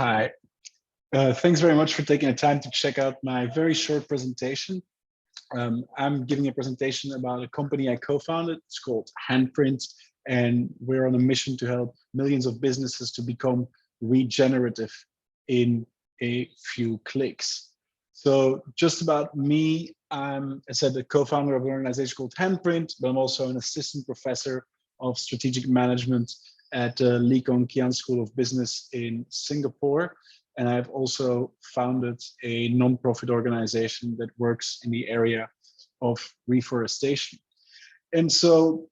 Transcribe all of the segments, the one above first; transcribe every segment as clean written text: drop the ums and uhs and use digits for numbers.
Hi, thanks very much for taking the time to check out my very short presentation. I'm giving a presentation about a company I co-founded. It's called Handprint, and we're on a mission to help millions of businesses to become regenerative in a few clicks. So just about me, I'm, as I said, the co-founder of an organization called Handprint, but I'm also an assistant professor of strategic management at the Lee Kuan Yew School of Business in Singapore. And I've also founded a non-profit organization that works in the area of reforestation. And so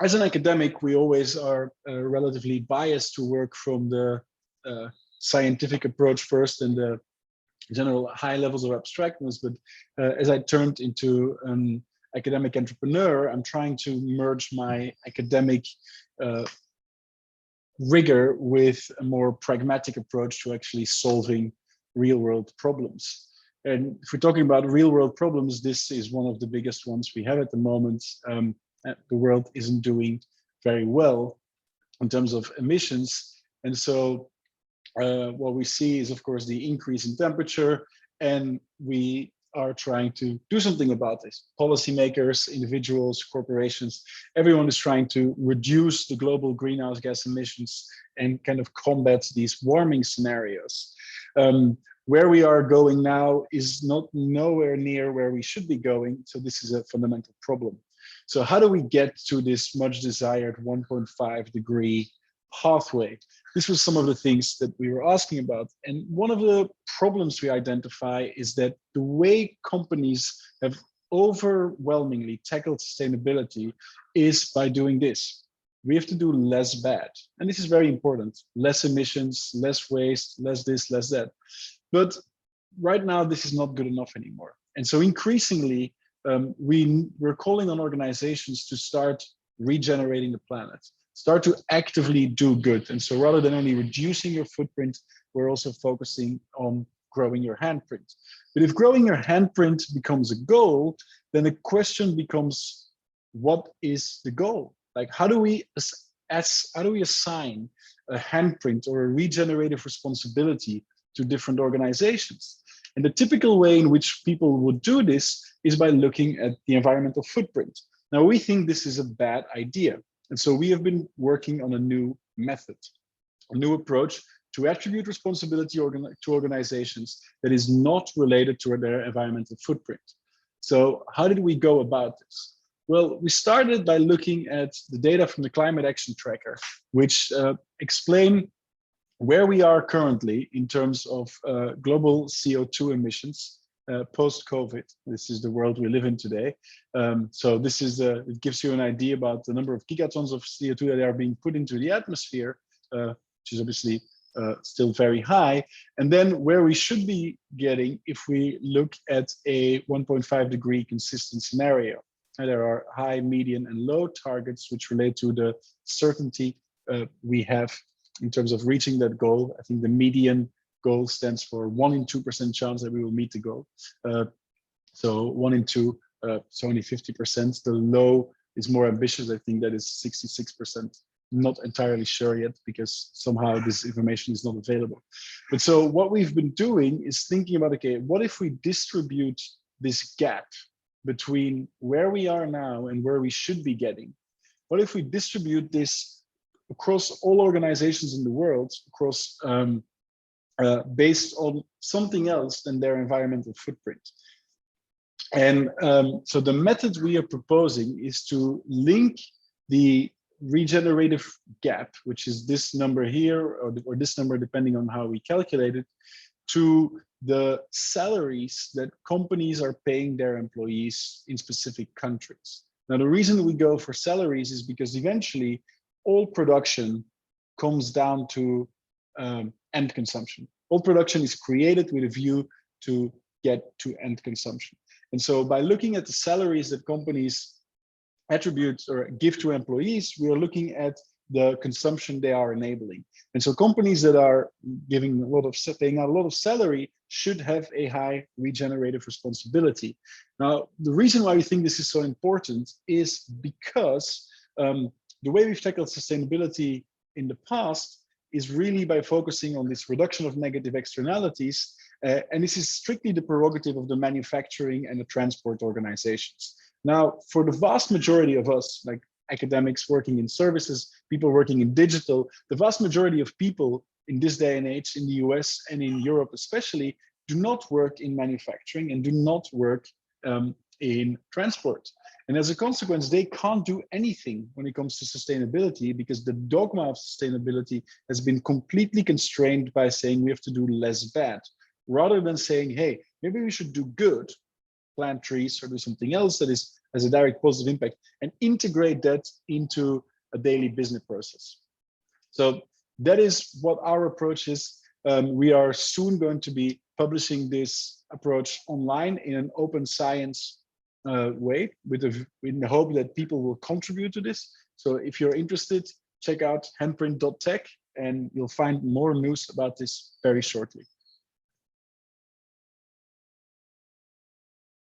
as an academic, we always are relatively biased to work from the scientific approach first and the general high levels of abstractness. But as I turned into an academic entrepreneur, I'm trying to merge my academic rigor with a more pragmatic approach to actually solving real world problems. And if we're talking about real world problems, this is one of the biggest ones we have at the moment. The world isn't doing very well in terms of emissions. And so what we see is, of course, the increase in temperature, and we are trying to do something about this. Policymakers, individuals, corporations, everyone is trying to reduce the global greenhouse gas emissions and kind of combat these warming scenarios. Where we are going now is nowhere near where we should be going. So this is a fundamental problem. So how do we get to this much desired 1.5 degree pathway? This was some of the things that we were asking about. And one of the problems we identify is that the way companies have overwhelmingly tackled sustainability is by doing this. We have to do less bad. And this is very important. Less emissions, less waste, less this, less that. But right now, this is not good enough anymore. And so increasingly, we're calling on organizations to start regenerating the planet. Start to actively do good. And so rather than only reducing your footprint, we're also focusing on growing your handprint. But if growing your handprint becomes a goal, then the question becomes, what is the goal? Like, how do we assign a handprint or a regenerative responsibility to different organizations? And the typical way in which people would do this is by looking at the environmental footprint. Now, we think this is a bad idea. And so we have been working on a new method, a new approach to attribute responsibility to organizations that is not related to their environmental footprint. So how did we go about this? Well, we started by looking at the data from the Climate Action Tracker, which explain where we are currently in terms of global CO2 emissions post-COVID. This is the world we live in today. So this is it gives you an idea about the number of gigatons of CO2 that are being put into the atmosphere, which is obviously still very high. And then where we should be getting if we look at a 1.5 degree consistent scenario. And there are high, median, and low targets which relate to the certainty we have in terms of reaching that goal. I think the median goal stands for 1 in 2% chance that we will meet the goal. So 1 in 2, so only 50%. The low is more ambitious. I think that is 66%. Not entirely sure yet because somehow this information is not available. But so what we've been doing is thinking about, okay, what if we distribute this gap between where we are now and where we should be getting? What if we distribute this across all organizations in the world, across based on something else than their environmental footprint? And so the method we are proposing is to link the regenerative gap, which is this number here, or this number, depending on how we calculate it, to the salaries that companies are paying their employees in specific countries. Now, the reason we go for salaries is because eventually all production comes down to end consumption. All production is created with a view to get to end consumption. And so by looking at the salaries that companies attribute or give to employees, we are looking at the consumption they are enabling. And so companies that are paying out a lot of salary should have a high regenerative responsibility. Now, the reason why we think this is so important is because the way we've tackled sustainability in the past is really by focusing on this reduction of negative externalities. And this is strictly the prerogative of the manufacturing and the transport organizations. Now, for the vast majority of us, like academics working in services, people working in digital, the vast majority of people in this day and age in the US and in Europe especially do not work in manufacturing and do not work in transport. And as a consequence, they can't do anything when it comes to sustainability because the dogma of sustainability has been completely constrained by saying we have to do less bad, rather than saying, hey, maybe we should do good, plant trees or do something else that has a direct positive impact, and integrate that into a daily business process. So that is what our approach is. We are soon going to be publishing this approach online in an open science way, in the hope that people will contribute to this. So if you're interested, check out handprint.tech and you'll find more news about this very shortly.